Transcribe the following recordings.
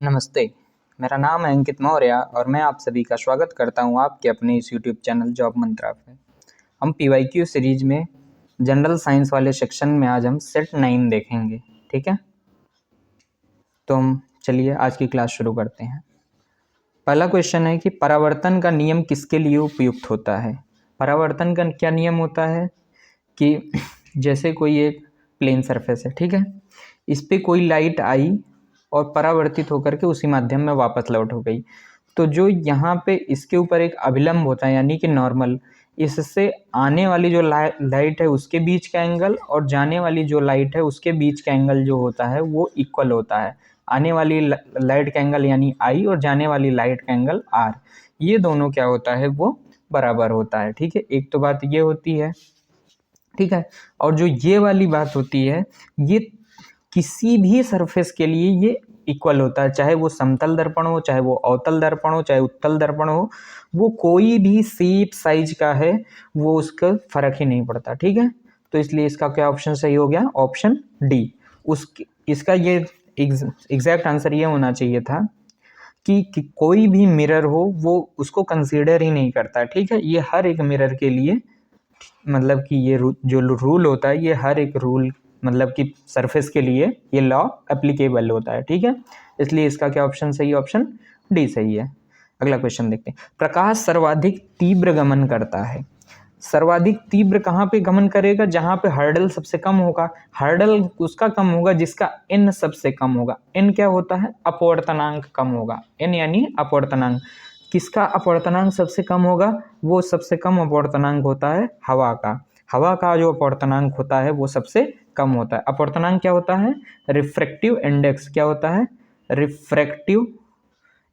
नमस्ते, मेरा नाम है अंकित मौर्य और मैं आप सभी का स्वागत करता हूं आपके अपने इस यूट्यूब चैनल जॉब मंत्रा पे। हम पीवाईक्यू सीरीज में जनरल साइंस वाले सेक्शन में आज हम सेट 9 देखेंगे, ठीक है। तो हम चलिए आज की क्लास शुरू करते हैं। पहला क्वेश्चन है कि परावर्तन का नियम किसके लिए उपयुक्त होता है। परावर्तन का क्या नियम होता है कि जैसे कोई एक प्लेन सरफेस है, ठीक है, इस पे कोई लाइट आई और परावर्तित होकर के उसी माध्यम में वापस लौट हो गई, तो जो यहाँ पे इसके ऊपर एक अभिलंब होता है यानी कि नॉर्मल, इससे आने वाली जो लाइट है उसके बीच का एंगल और जाने वाली जो लाइट है उसके बीच का एंगल जो होता है वो इक्वल होता है। आने वाली लाइट का एंगल यानी आई और जाने वाली लाइट का एंगल आर, ये दोनों क्या होता है वो बराबर होता है, ठीक है। एक तो बात ये होती है, ठीक है। और जो ये वाली बात होती है ये किसी भी सरफेस के लिए ये इक्वल होता है, चाहे वो समतल दर्पण हो, चाहे वो अवतल दर्पण हो, चाहे उत्तल दर्पण हो, वो कोई भी शेप साइज का है वो उसका फर्क ही नहीं पड़ता, ठीक है। तो इसलिए इसका क्या ऑप्शन सही हो गया, ऑप्शन डी। इसका ये एग्जैक्ट आंसर ये होना चाहिए था कि कोई भी मिरर हो वो उसको कंसीडर ही नहीं करता, ठीक है। ये हर एक मिरर के लिए मतलब कि ये जो रूल होता है ये हर एक रूल मतलब कि सरफेस के लिए ये लॉ एप्लीकेबल होता है, ठीक है। इसलिए इसका क्या ऑप्शन सही है, ऑप्शन डी सही है। अगला क्वेश्चन देखते हैं। प्रकाश सर्वाधिक तीव्र गमन करता है। सर्वाधिक तीव्र कहाँ पे गमन करेगा, जहाँ पे हर्डल सबसे कम होगा। हर्डल उसका कम होगा जिसका n सबसे कम होगा। n क्या होता है, अपवर्तनांक कम होगा। n यानी अपवर्तनांक। किसका अपवर्तनांक सबसे कम होगा, वो सबसे कम अपवर्तनांक होता है हवा का। हवा का जो अपवर्तनांक होता है वो सबसे कम होता है। अपवर्तनांक क्या होता है, रिफ्रैक्टिव इंडेक्स। क्या होता है, रिफ्रैक्टिव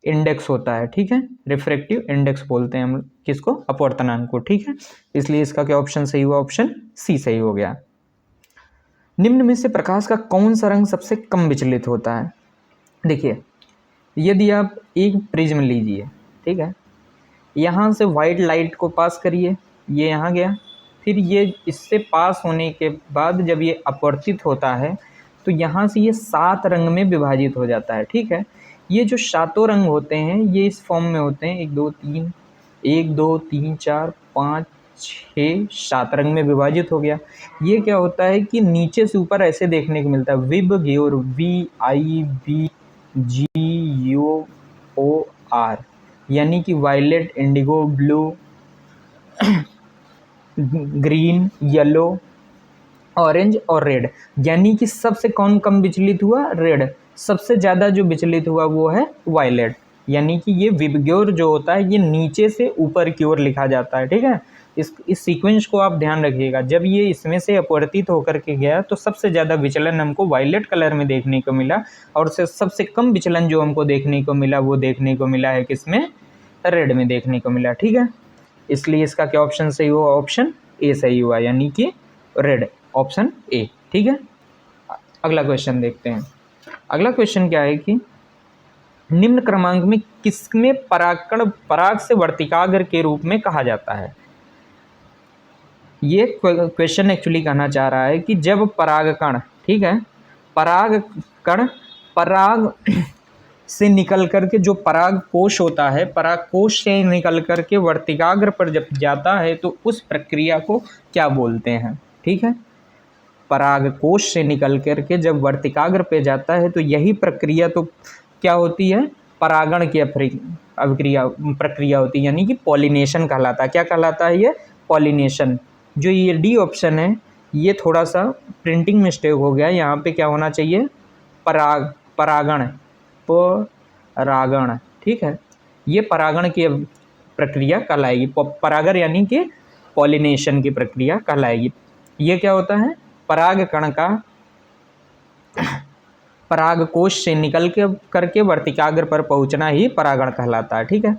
इंडेक्स होता है, ठीक है। रिफ्रैक्टिव इंडेक्स बोलते हैं हम किसको, अपवर्तनांक को, ठीक है। इसलिए इसका क्या ऑप्शन सही हुआ, ऑप्शन सी सही हो गया। निम्न में से प्रकाश का कौन सा रंग सबसे कम विचलित होता है। देखिए, यदि आप एक प्रिज्म लीजिए, ठीक है, यहाँ से वाइट लाइट को पास करिए, ये यहाँ गया, फिर ये इससे पास होने के बाद जब ये अपवर्तित होता है तो यहाँ से ये 7 रंग में विभाजित हो जाता है, ठीक है। ये जो 7 रंग होते हैं ये इस फॉर्म में होते हैं, 1 2 3 4 5 6 7 रंग में विभाजित हो गया। ये क्या होता है कि नीचे से ऊपर ऐसे देखने को मिलता है, विब ग्योर, VIBGYOR, यानी कि violet, indigo, blue, green, yellow, orange और रेड। यानी कि सबसे कौन कम विचलित हुआ, रेड। सबसे ज़्यादा जो विचलित हुआ वो है वायलेट। यानी कि ये विबग्योर जो होता है ये नीचे से ऊपर की ओर लिखा जाता है, ठीक है। इस सीक्वेंस को आप ध्यान रखिएगा, जब ये इसमें से अपवर्तित होकर के गया तो सबसे ज़्यादा विचलन हमको वायलेट कलर में देखने को मिला और सबसे कम विचलन जो हमको देखने को मिला वो देखने को मिला है किसमें, रेड में देखने को मिला, ठीक है। इसलिए इसका क्या ऑप्शन सही हुआ, ऑप्शन ए सही हुआ, यानी कि रेड, ऑप्शन ए, ठीक है। अगला क्वेश्चन देखते हैं। अगला क्वेश्चन क्या है कि निम्न क्रमांक में किसमें परागकण पराग से वर्तिकाग्र के रूप में कहा जाता है। ये क्वेश्चन एक्चुअली कहना चाह रहा है कि जब परागकण, ठीक है, परागकण पराग से निकल करके जो पराग कोश होता है, पराग कोश से निकल करके वर्तिकाग्र पर जब जाता है तो उस प्रक्रिया को क्या बोलते हैं, ठीक है। पराग कोश से निकल करके जब वर्तिकाग्र पे जाता है तो यही प्रक्रिया तो क्या होती है, परागण की प्रक्रिया होती है, यानी कि पॉलिनेशन कहलाता है। क्या कहलाता है ये, पॉलिनेशन। जो ये डी ऑप्शन है ये थोड़ा सा प्रिंटिंग मिस्टेक हो गया, यहाँ पे क्या होना चाहिए, परागण, परागण, ठीक है। ये परागण की प्रक्रिया कहलाएगी, परागण यानी कि पॉलिनेशन की प्रक्रिया कहलाएगी। ये क्या होता है, पराग कण का परागकोश से निकल के करके वर्तिकाग्र पर पहुंचना ही परागण कहलाता है, ठीक है।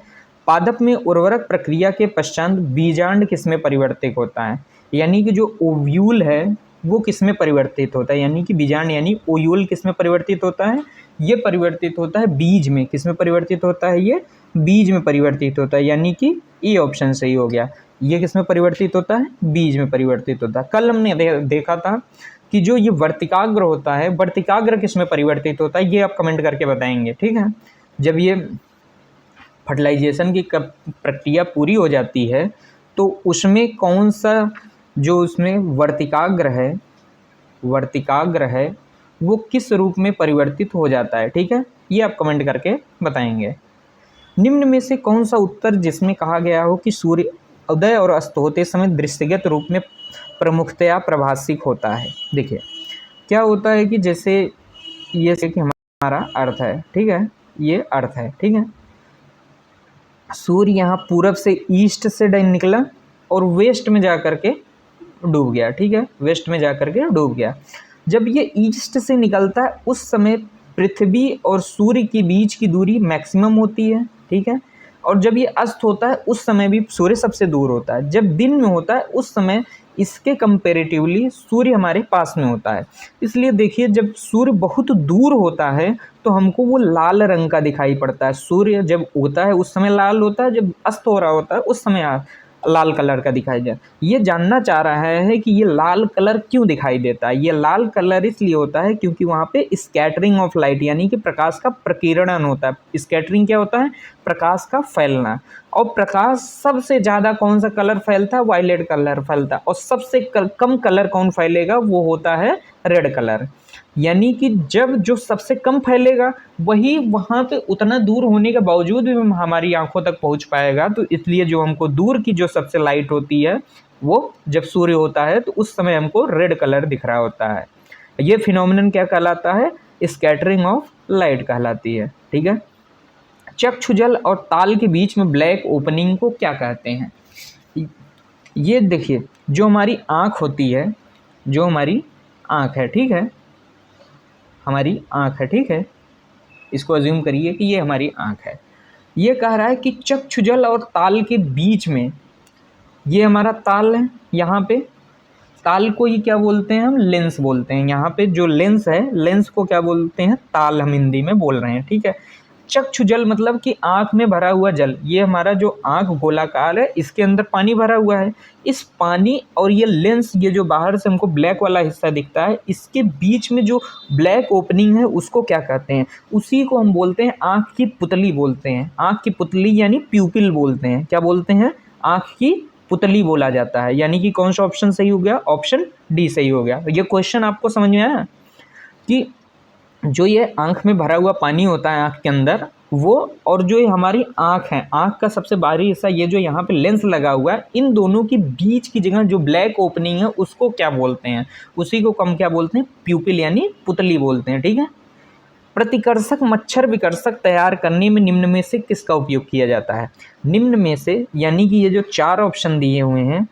पादप में उर्वरक प्रक्रिया के पश्चात बीजांड किसमें परिवर्तित होता है, यानी कि जो ओव्यूल है वो किसमें परिवर्तित होता है, यानी कि बीजांड यानी ओव्यूल किसमें परिवर्तित होता है, ये परिवर्तित होता है बीज में। किसमें परिवर्तित होता है, ये बीज में परिवर्तित होता है, यानी कि ए ऑप्शन सही हो गया। ये किसमें परिवर्तित होता है, बीज में परिवर्तित होता है। कल हमने देखा था कि जो ये वर्तिकाग्र होता है, वर्तिकाग्र किस में परिवर्तित होता है ये आप कमेंट करके बताएंगे, ठीक है। जब ये फर्टिलाइजेशन की प्रक्रिया पूरी हो जाती है तो उसमें कौन सा जो उसमें वर्तिकाग्र है वो किस रूप में परिवर्तित हो जाता है, ठीक है, ये आप कमेंट करके बताएंगे। निम्न में से कौन सा उत्तर जिसमें कहा गया हो कि सूर्य उदय और अस्त होते समय दृश्यगत रूप में प्रमुखतया प्रभासिक होता है। देखिए क्या होता है कि जैसे ये कि हमारा अर्थ है, ठीक है, ये अर्थ है, ठीक है, सूर्य यहाँ पूरब से ईस्ट से निकला और वेस्ट में जा कर के डूब गया, ठीक है, वेस्ट में जा कर के डूब गया। जब ये ईस्ट से निकलता है उस समय पृथ्वी और सूर्य के बीच की दूरी मैक्सिमम होती है, ठीक है, और जब ये अस्त होता है उस समय भी सूर्य सबसे दूर होता है। जब दिन में होता है उस समय इसके कंपेरेटिवली सूर्य हमारे पास में होता है। इसलिए देखिए जब सूर्य बहुत दूर होता है तो हमको वो लाल रंग का दिखाई पड़ता है। सूर्य जब उगता है उस समय लाल होता है, जब अस्त हो रहा होता है उस समय लाल कलर का दिखाई दे। ये जानना चाह रहा है कि ये लाल कलर क्यों दिखाई देता है। ये लाल कलर इसलिए होता है क्योंकि वहाँ पे स्कैटरिंग ऑफ लाइट यानी कि प्रकाश का प्रकीर्णन होता है। स्कैटरिंग क्या होता है? प्रकाश का फैलना। और प्रकाश सबसे ज़्यादा कौन सा कलर फैलता है? वायलेट कलर फैलता है। और सबसे कम कलर कौन फैलेगा? वो होता है रेड कलर। यानी कि जब जो सबसे कम फैलेगा वही वहाँ पे उतना दूर होने के बावजूद भी हमारी आंखों तक पहुँच पाएगा। तो इसलिए जो हमको दूर की जो सबसे लाइट होती है वो जब सूर्य होता है तो उस समय हमको रेड कलर दिख रहा होता है। ये फिनोमिनन क्या कहलाता है? स्कैटरिंग ऑफ लाइट कहलाती है, ठीक है। चक्षुजल और ताल के बीच में ब्लैक ओपनिंग को क्या कहते हैं? ये देखिए जो हमारी आँख होती है, जो हमारी आँख है, ठीक है, हमारी आँख है, ठीक है, इसको अज्यूम करिए कि ये हमारी आँख है। ये कह रहा है कि चक्षुजल और ताल के बीच में, ये हमारा ताल है, यहाँ पे ताल को ही क्या बोलते हैं हम? लेंस बोलते हैं। यहाँ पे जो लेंस है, लेंस को क्या बोलते हैं? ताल हम हिंदी में बोल रहे हैं, ठीक है। चक्षुजल मतलब कि आँख में भरा हुआ जल। ये हमारा जो आँख गोलाकार है इसके अंदर पानी भरा हुआ है। इस पानी और ये लेंस, ये जो बाहर से हमको ब्लैक वाला हिस्सा दिखता है, इसके बीच में जो ब्लैक ओपनिंग है उसको क्या कहते हैं? उसी को हम बोलते हैं आँख की पुतली बोलते हैं। आँख की पुतली यानी प्यूपिल बोलते हैं। क्या बोलते हैं? आँख की पुतली बोला जाता है। यानी कि कौन सा ऑप्शन सही हो गया? ऑप्शन डी सही हो गया। ये क्वेश्चन आपको समझ में आया कि जो ये आँख में भरा हुआ पानी होता है आँख के अंदर, वो और जो ये हमारी आँख है, आँख का सबसे बाहरी हिस्सा, ये जो यहाँ पे लेंस लगा हुआ है, इन दोनों की बीच की जगह जो ब्लैक ओपनिंग है उसको क्या बोलते हैं? उसी को हम क्या बोलते हैं? प्यूपिल यानी पुतली बोलते हैं, ठीक है। प्रतिकर्षक मच्छर विकर्षक तैयार करने में निम्न में से किसका उपयोग किया जाता है? निम्न में से यानी कि ये जो 4 ऑप्शन दिए हुए हैं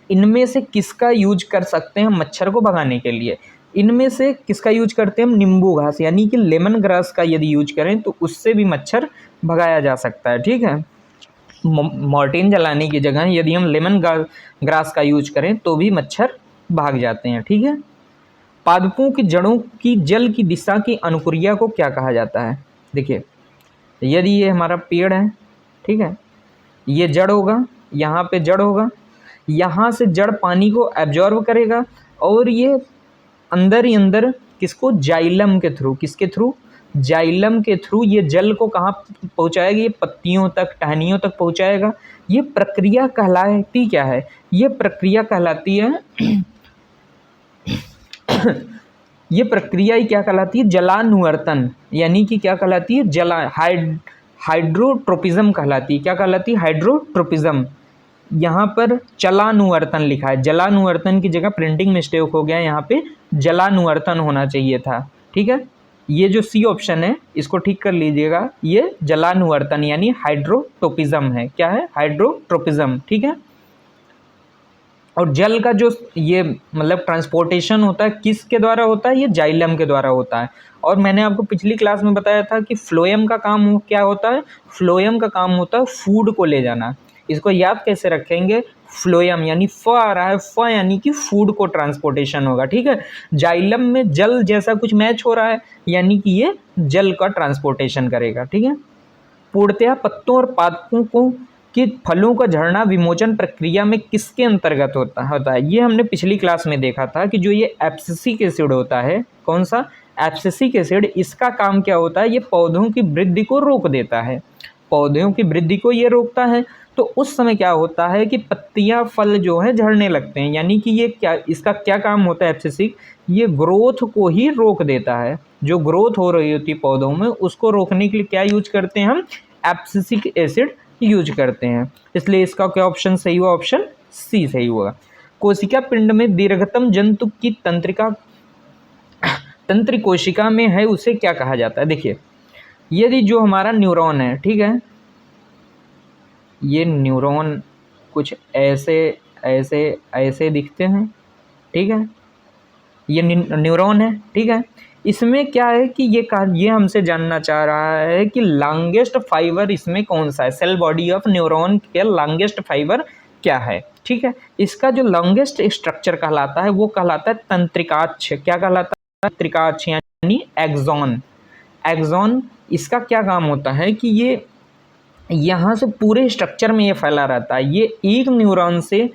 इनमें से किसका यूज कर सकते हैं मच्छर को भगाने के लिए? इनमें से किसका यूज करते हैं हम? नींबू घास यानी कि लेमन ग्रास का यदि यूज करें तो उससे भी मच्छर भगाया जा सकता है, ठीक है। मॉर्टिन जलाने की जगह यदि हम लेमन ग्रास का यूज करें तो भी मच्छर भाग जाते हैं, ठीक है। पादपों की जड़ों की जल की दिशा की अनुक्रिया को क्या कहा जाता है? देखिए यदि ये हमारा पेड़ है, ठीक है, ये जड़ होगा, यहाँ पे जड़ होगा, यहाँ से जड़ पानी को एब्जॉर्ब करेगा और ये अंदर ही अंदर किसको? जाइलम के थ्रू। किसके थ्रू? जाइलम के थ्रू ये जल को कहाँ पहुँचाएगा? ये पत्तियों तक, टहनियों तक पहुँचाएगा। ये प्रक्रिया कहलाती क्या है? ये प्रक्रिया कहलाती है ये प्रक्रिया ही क्या कहलाती है? जलानुवर्तन। यानी कि क्या कहलाती है? हाइड्रोट्रोपिज्म कहलाती है। क्या कहलाती है? हाइड्रोट्रोपिज्म। यहाँ पर चलानुवर्तन लिखा है, जलानुवर्तन की जगह प्रिंटिंग मिस्टेक हो गया, यहाँ पे जलानुवर्तन होना चाहिए था, ठीक है। ये जो सी ऑप्शन है इसको ठीक कर लीजिएगा, ये जलानुवर्तन यानी हाइड्रोट्रोपिज्म है। क्या है? हाइड्रोट्रोपिज्म, ठीक है। और जल का जो ये मतलब ट्रांसपोर्टेशन होता है किसके द्वारा होता है? ये जाइलम के द्वारा होता है। और मैंने आपको पिछली क्लास में बताया था कि फ्लोएम का काम क्या होता है? फ्लोएम का काम होता है फूड को ले जाना। इसको याद कैसे रखेंगे? फ्लोएम यानी फ आ रहा है, फ यानी कि फूड को ट्रांसपोर्टेशन होगा, ठीक है। जाइलम में जल जैसा कुछ मैच हो रहा है यानी कि ये जल का ट्रांसपोर्टेशन करेगा, ठीक है। पूर्णतया पत्तों और पादपों को कि फलों का झड़ना विमोचन प्रक्रिया में किसके अंतर्गत होता है। ये हमने पिछली क्लास में देखा था कि जो ये एब्सिसिक एसिड होता है, कौन सा एब्सिसिक एसिड, इसका काम क्या होता है, ये पौधों की वृद्धि को रोक देता है, पौधों की वृद्धि को ये रोकता है। तो उस समय क्या होता है कि पत्तियां फल जो है झड़ने लगते हैं, यानी कि ये क्या, इसका क्या काम होता है एब्सिसिक, ये ग्रोथ को ही रोक देता है। जो ग्रोथ हो रही होती है पौधों में उसको रोकने के लिए क्या यूज करते हैं हम, एब्सिसिक एसिड यूज करते हैं। इसलिए इसका क्या ऑप्शन सही हुआ, ऑप्शन सी सही हुआ। कोशिका पिंड में दीर्घतम जंतु की तंत्र कोशिका में है, उसे क्या कहा जाता है। देखिए यदि जो हमारा न्यूरॉन है, ठीक है, ये न्यूरॉन कुछ ऐसे ऐसे ऐसे दिखते हैं, ठीक है, ये न्यूरॉन है, ठीक है। इसमें क्या है कि ये हमसे जानना चाह रहा है कि लॉन्गेस्ट फाइबर इसमें कौन सा है, सेल बॉडी ऑफ न्यूरॉन के लॉन्गेस्ट फाइबर क्या है, ठीक है। इसका जो लॉन्गेस्ट स्ट्रक्चर कहलाता है वो कहलाता है तंत्रिकाक्ष। क्या कहलाता है, तंत्रिकाक्ष यानी एक्सॉन। एक्सॉन इसका क्या काम होता है कि ये यहाँ से पूरे स्ट्रक्चर में ये फैला रहता है। ये एक न्यूरॉन से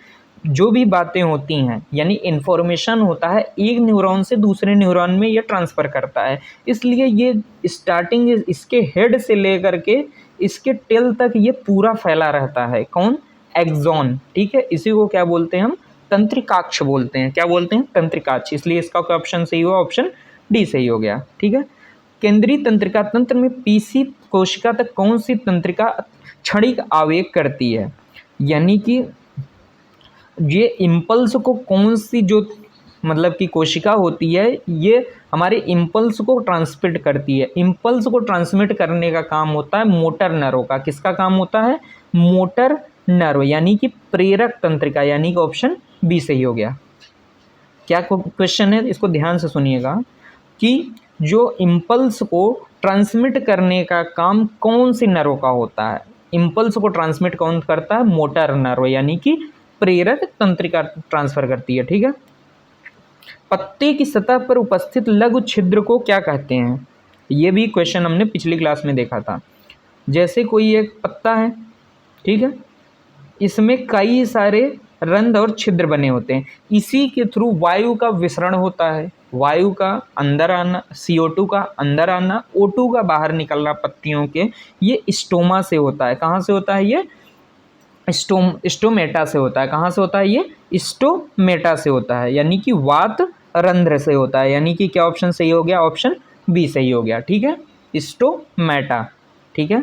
जो भी बातें होती हैं, यानी इन्फॉर्मेशन होता है, एक न्यूरॉन से दूसरे न्यूरॉन में ये ट्रांसफ़र करता है। इसलिए ये स्टार्टिंग इसके हेड से लेकर के इसके टेल तक ये पूरा फैला रहता है। कौन, एक्सॉन, ठीक है। इसी को क्या बोलते हैं हम, तंत्रिकाक्ष बोलते हैं। क्या बोलते हैं, तंत्रिकाक्ष। इसलिए इसका ऑप्शन सही हुआ, ऑप्शन डी सही हो गया, ठीक है। केंद्रीय तंत्रिका तंत्र में पीसी कोशिका तक कौन सी तंत्रिका क्षणिक आवेग करती है, यानी कि ये इम्पल्स को कौन सी जो मतलब कि कोशिका होती है ये हमारे इम्पल्स को ट्रांसमिट करती है। इम्पल्स को ट्रांसमिट करने का काम होता है मोटर नर्व का। किसका काम होता है, मोटर नर्व, यानी कि प्रेरक तंत्रिका, यानी कि ऑप्शन बी सही हो गया। क्या क्वेश्चन है, इसको ध्यान से सुनिएगा कि जो इम्पल्स को ट्रांसमिट करने का काम कौन सी नर्व का होता है। इम्पल्स को ट्रांसमिट कौन करता है, मोटर नर्व, यानी कि प्रेरक तंत्रिका ट्रांसफर करती है, ठीक है। पत्ते की सतह पर उपस्थित लघु छिद्र को क्या कहते हैं, ये भी क्वेश्चन हमने पिछली क्लास में देखा था। जैसे कोई एक पत्ता है, ठीक है, इसमें कई सारे रंध्र और छिद्र बने होते हैं, इसी के थ्रू वायु का विसरण होता है, वायु का अंदर आना, CO2 का अंदर आना, O2 का बाहर निकलना पत्तियों के, ये स्टोमा से होता है। कहाँ से होता है, ये स्टोमेटा से होता है। कहाँ से होता है, ये स्टोमेटा से होता है, यानी कि वात रंध्र से होता है। यानी कि क्या ऑप्शन सही हो गया, ऑप्शन बी सही हो गया, ठीक है, स्टोमेटा, ठीक है।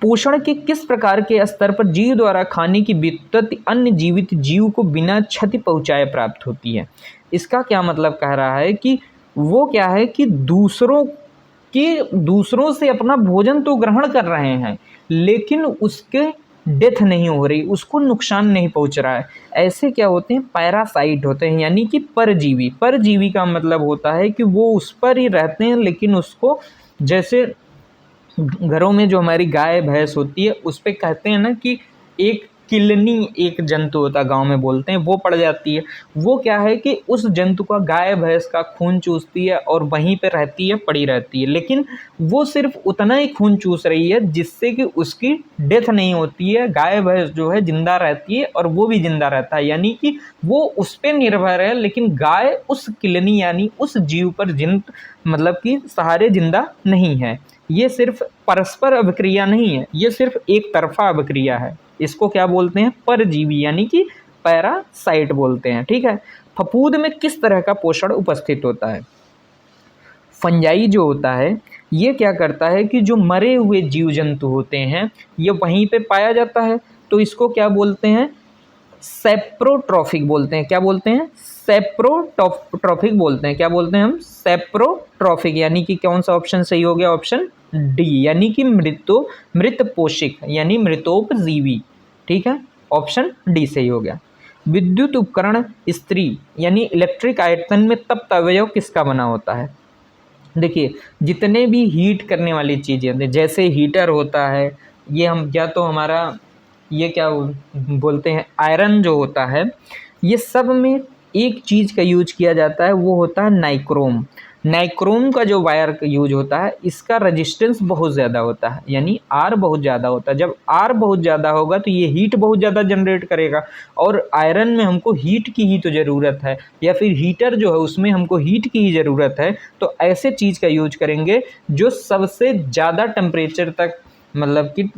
पोषण के किस प्रकार के स्तर पर जीव द्वारा खाने की व्युत्पत्ति अन्य जीवित जीव को बिना क्षति पहुंचाए प्राप्त होती है। इसका क्या मतलब कह रहा है कि वो क्या है कि दूसरों से अपना भोजन तो ग्रहण कर रहे हैं लेकिन उसके डेथ नहीं हो रही, उसको नुकसान नहीं पहुंच रहा है। ऐसे क्या होते हैं, पैरासाइट होते हैं, यानी कि परजीवी। परजीवी का मतलब होता है कि वो उस पर ही रहते हैं लेकिन उसको, जैसे घरों में जो हमारी गाय भैंस होती है उस पे कहते हैं ना कि एक किलनी एक जंतु होता है, गांव में बोलते हैं, वो पड़ जाती है। वो क्या है कि उस जंतु का, गाय भैंस का खून चूसती है और वहीं पे रहती है, पड़ी रहती है, लेकिन वो सिर्फ उतना ही खून चूस रही है जिससे कि उसकी डेथ नहीं होती है। गाय भैंस जो है जिंदा रहती है और वो भी जिंदा रहता है, यानी कि वो उस पर निर्भर है लेकिन गाय उस किलनी यानी उस जीव पर मतलब कि सहारे जिंदा नहीं है। ये सिर्फ परस्पर अभिक्रिया नहीं है, ये सिर्फ एक तरफा अभिक्रिया है। इसको क्या बोलते हैं, परजीवी, यानी कि पैरासाइट बोलते हैं, ठीक है। फफूंद में किस तरह का पोषण उपस्थित होता है। फंजाई जो होता है ये क्या करता है कि जो मरे हुए जीव जंतु होते हैं ये वहीं पे पाया जाता है, तो इसको क्या बोलते हैं, सेप्रोट्रॉफिक बोलते हैं। क्या बोलते हैं, सेप्रोट्रॉफिक बोलते हैं। क्या बोलते हैं हम, सेप्रोट्रॉफिक, यानी कि कौन सा ऑप्शन सही हो गया, ऑप्शन डी, यानी कि मृत पोषक, यानी मृतोपजीवी, ठीक है, ऑप्शन डी सही हो गया। विद्युत उपकरण स्त्री यानी इलेक्ट्रिक आयतन में तप्त अवयव किसका बना होता है। देखिए जितने भी हीट करने वाली चीज़ें होती हैं, जैसे हीटर होता है, ये हम या तो हमारा ये क्या बोलते हैं, आयरन जो होता है, ये सब में एक चीज़ का यूज किया जाता है, वो होता है नाइक्रोम। नाइक्रोम का जो वायर यूज होता है इसका रेजिस्टेंस बहुत ज़्यादा होता है, यानी आर बहुत ज़्यादा होता है। जब आर बहुत ज़्यादा होगा तो ये हीट बहुत ज़्यादा जनरेट करेगा, और आयरन में हमको हीट की ही तो ज़रूरत है, या फिर हीटर जो है उसमें हमको हीट की ही ज़रूरत है। तो ऐसे चीज़ का यूज करेंगे जो सबसे ज़्यादा टेम्परेचर तक मतलब कि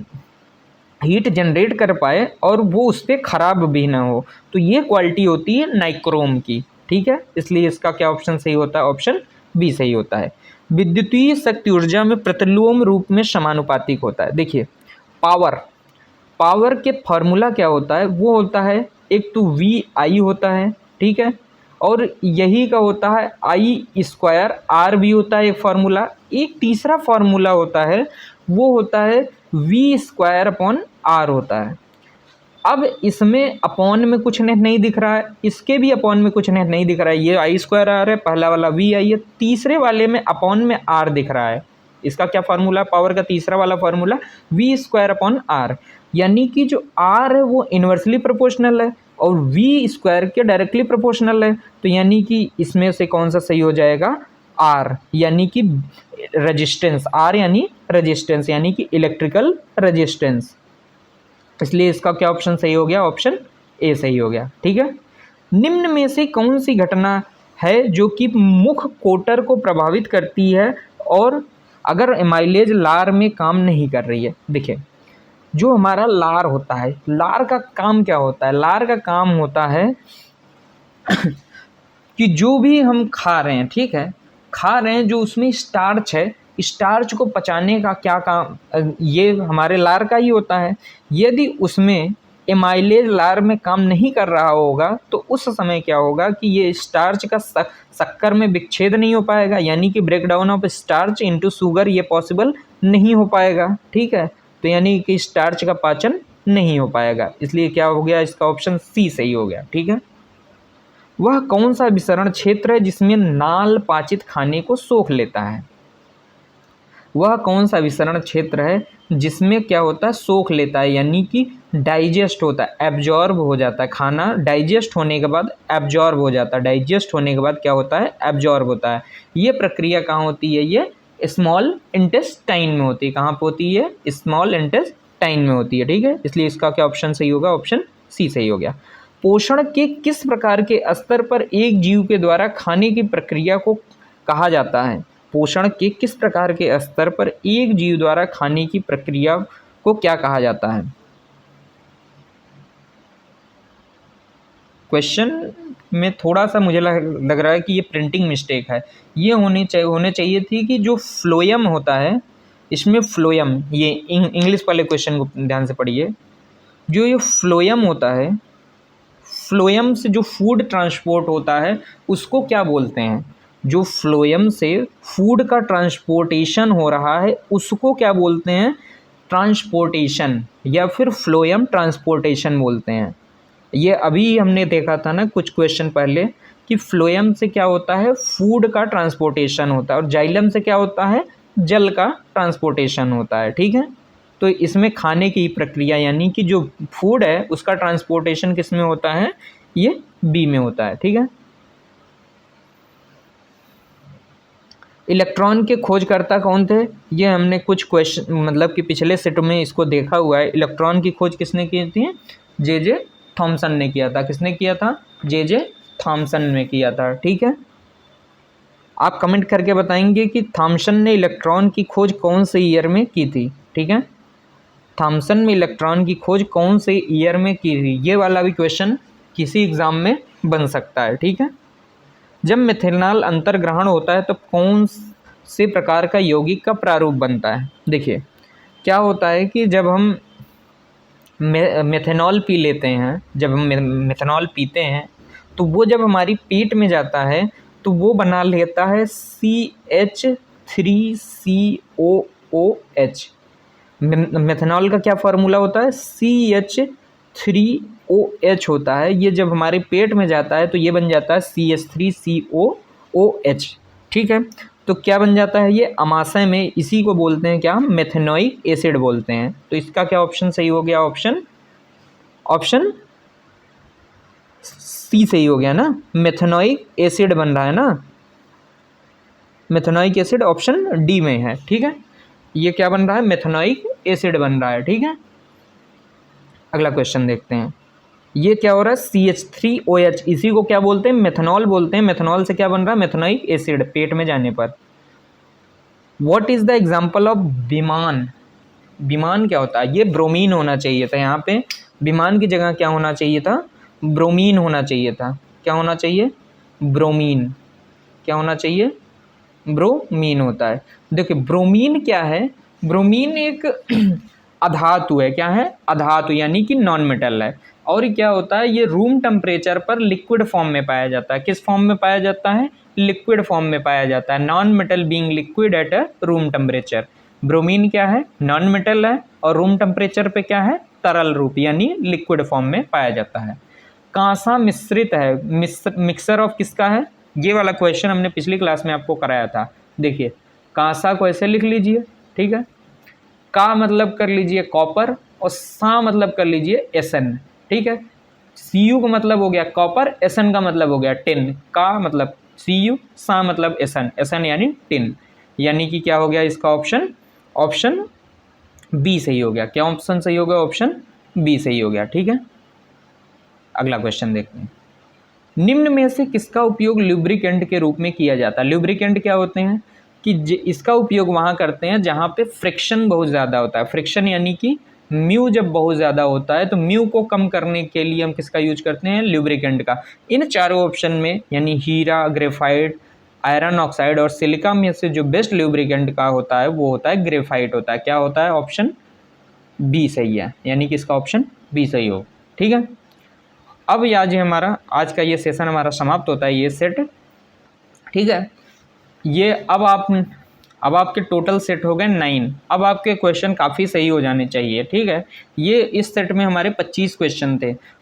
हीट जनरेट कर पाए और वो उस पर ख़राब भी ना हो। तो ये क्वालिटी होती है नाइक्रोम की, ठीक है। इसलिए इसका क्या ऑप्शन सही होता है? ऑप्शन बी सही होता है। विद्युतीय शक्ति ऊर्जा में प्रतिलोम रूप में समानुपातिक होता है। देखिए पावर, पावर के फॉर्मूला क्या होता है? वो होता है एक तो वी आई होता है, ठीक है, और यही का होता है आई स्क्वायर आर भी होता है एक फार्मूला। एक तीसरा फार्मूला होता है वो होता है वी स्क्वायर अपॉन आर होता है। अब इसमें अपॉन में कुछ नहीं दिख रहा है, इसके भी अपॉन में कुछ नहीं दिख रहा है। ये आई स्क्वायर आर है, पहला वाला वी आई है, तीसरे वाले में अपॉन में आर दिख रहा है। इसका क्या फार्मूला? पावर का तीसरा वाला formula V square upon R, यानी कि जो आर है वो इन्वर्सली प्रोपोर्शनल है और वी स्क्वायर के डायरेक्टली प्रोपोर्शनल है। तो यानी कि इसमें से कौन सा सही हो जाएगा? आर, यानी कि रेजिस्टेंस, आर यानी रेजिस्टेंस यानी कि इलेक्ट्रिकल रेजिस्टेंस। इसलिए इसका क्या ऑप्शन सही हो गया? ऑप्शन ए सही हो गया, ठीक है। निम्न में से कौन सी घटना है जो कि मुख्य कोटर को प्रभावित करती है और अगर एमाइलेज लार में काम नहीं कर रही है? देखिए जो हमारा लार होता है, लार का काम क्या होता है? लार का काम होता है कि जो भी हम खा रहे हैं, ठीक है, खा रहे हैं, जो उसमें स्टार्च है, स्टार्च को पचाने का क्या काम, ये हमारे लार का ही होता है। यदि उसमें एमाइलेज लार में काम नहीं कर रहा होगा तो उस समय क्या होगा कि ये स्टार्च का शक्कर में विच्छेद नहीं हो पाएगा, यानी कि break down of starch into sugar ये पॉसिबल नहीं हो पाएगा, ठीक है। तो यानी कि स्टार्च का पाचन नहीं हो पाएगा, इसलिए क्या हो गया? इसका ऑप्शन सी सही हो गया, ठीक है। वह कौन सा विसरण क्षेत्र है जिसमें नाल पाचित खाने को सोख लेता है? वह कौन सा विसरण क्षेत्र है जिसमें क्या होता है? सोख लेता है, यानी कि डाइजेस्ट होता है, एब्जॉर्ब हो जाता है। खाना डाइजेस्ट होने के बाद एब्जॉर्ब हो जाता है, डाइजेस्ट होने के बाद क्या होता है? एब्जॉर्ब होता है। ये प्रक्रिया कहाँ होती है? ये स्मॉल इंटेस्टाइन में होती है। कहाँ पे होती है? स्मॉल इंटेस्टाइन में होती है, ठीक है। इसलिए इसका क्या ऑप्शन सही होगा? ऑप्शन सी सही हो गया। पोषण के किस प्रकार के स्तर पर एक जीव के द्वारा खाने की प्रक्रिया को कहा जाता है? पोषण के किस प्रकार के स्तर पर एक जीव द्वारा खाने की प्रक्रिया को क्या कहा जाता है? क्वेश्चन में थोड़ा सा मुझे लग रहा है कि ये प्रिंटिंग मिस्टेक है। ये होने चाहिए थी कि जो फ्लोएम होता है, इसमें फ्लोएम, ये इंग्लिश वाले क्वेश्चन को ध्यान से पढ़िए। जो ये फ्लोएम होता है, फ्लोएम से जो फूड ट्रांसपोर्ट होता है उसको क्या बोलते हैं? जो फ्लोएम से फूड का ट्रांसपोर्टेशन हो रहा है उसको क्या बोलते हैं? ट्रांसपोर्टेशन, या फिर फ्लोएम ट्रांसपोर्टेशन बोलते हैं। ये अभी हमने देखा था ना कुछ क्वेश्चन पहले कि फ्लोएम से क्या होता है? फूड का ट्रांसपोर्टेशन होता है, और जाइलम से क्या होता है? जल का ट्रांसपोर्टेशन होता है, ठीक है। तो इसमें खाने की प्रक्रिया यानी कि जो फूड है उसका ट्रांसपोर्टेशन किस में होता है? ये बी में होता है, ठीक है। इलेक्ट्रॉन के खोजकर्ता कौन थे? ये हमने कुछ क्वेश्चन मतलब कि पिछले सेट में इसको देखा हुआ है। इलेक्ट्रॉन की खोज किसने की थी? जे थॉमसन ने किया था। किसने किया था? जे थॉमसन ने किया था, ठीक है। आप कमेंट करके बताएंगे कि थॉमसन ने इलेक्ट्रॉन की खोज कौन से ईयर में की थी, ठीक है। थॉमसन में इलेक्ट्रॉन की खोज कौन से ईयर में की थी? ये वाला भी क्वेश्चन किसी एग्ज़ाम में बन सकता है, ठीक है। जब मेथनॉल अंतर्ग्रहण होता है तो कौन से प्रकार का यौगिक का प्रारूप बनता है? देखिए क्या होता है कि जब हम मेथनॉल पी लेते हैं, जब हम मेथनॉल पीते हैं तो वो जब हमारी पेट में जाता है तो वो बना लेता है CH3COOH। मेथनॉल का क्या फार्मूला होता है? CH3OH होता है। ये जब हमारे पेट में जाता है तो ये बन जाता है CH3COOH, ठीक है। तो क्या बन जाता है ये? अमाशय में इसी को बोलते हैं क्या? मेथनोइक एसिड बोलते हैं। तो इसका क्या ऑप्शन सही हो गया? ऑप्शन सी सही हो गया ना, मेथनोइक एसिड बन रहा है ना। मेथेनोइक एसिड ऑप्शन डी में है, ठीक है। ये क्या बन रहा है, मेथेनोइक एसिड बन रहा है, ठीक है। अगला क्वेश्चन देखते हैं, ये क्या हो रहा है, CH3OH, इसी को क्या बोलते हैं, मेथनॉल बोलते हैं। मेथनॉल से क्या बन रहा है, मेथेनोइक एसिड, पेट में जाने पर। What is the example of विमान, विमान क्या होता है, ये ब्रोमीन होना चाहिए था, यहाँ पे विमान की जगह क्या होना चाहिए था, ब्रोमीन होना चाहिए था। क्या होना चाहिए, ब्रोमीन, क्या होना चाहिए, ब्रोमीन होता है। देखिए ब्रोमीन क्या है, ब्रोमीन एक अधातु है, क्या है, अधातु, यानी कि नॉन मेटल है। और क्या होता है, ये रूम टेम्परेचर पर लिक्विड फॉर्म में पाया जाता है। किस फॉर्म में पाया जाता है, लिक्विड फॉर्म में पाया जाता है। Non metal being liquid at a room temperature. Bromine क्या है, नॉन मेटल है और रूम टेम्परेचर पे क्या है, तरल रूप यानी लिक्विड फॉर्म में पाया जाता है। कांसा मिश्रित है, मिक्सर ऑफ किसका है, ये वाला क्वेश्चन हमने पिछली क्लास में आपको कराया था। देखिए कांसा को ऐसे लिख लीजिए, ठीक है, का मतलब कर लीजिए कॉपर और सा मतलब कर लीजिए एसन, ठीक है। Cu का मतलब हो गया कॉपर, एसन का मतलब हो गया टिन, का मतलब Cu, सा मतलब एसन, एसन यानी टिन, यानी कि क्या हो गया इसका ऑप्शन, ऑप्शन बी सही हो गया। क्या ऑप्शन सही हो गया, ऑप्शन बी सही हो गया, ठीक है। अगला क्वेश्चन देखते हैं, निम्न में से किसका उपयोग लुब्रिकेंट के रूप में किया जाता है। लुब्रिकेंट क्या होते हैं कि इसका उपयोग वहाँ करते हैं जहाँ पे फ्रिक्शन बहुत ज़्यादा होता है। फ्रिक्शन यानी कि म्यू जब बहुत ज़्यादा होता है तो म्यू को कम करने के लिए हम किसका यूज करते हैं, लुब्रिकेंट का। इन चारों ऑप्शन में यानी हीरा, ग्रेफाइट, आयरन ऑक्साइड और सिलिका में से जो बेस्ट लुब्रिकेंट का होता है वो होता है ग्रेफाइट होता है। क्या होता है, ऑप्शन बी सही है, यानी कि इसका ऑप्शन बी सही हो, ठीक है। अब आज हमारा आज का ये सेशन हमारा समाप्त होता है, ये सेट, ठीक है। ये अब आपके टोटल सेट हो गए 9। अब आपके क्वेश्चन काफ़ी सही हो जाने चाहिए, ठीक है। ये इस सेट में हमारे 25 क्वेश्चन थे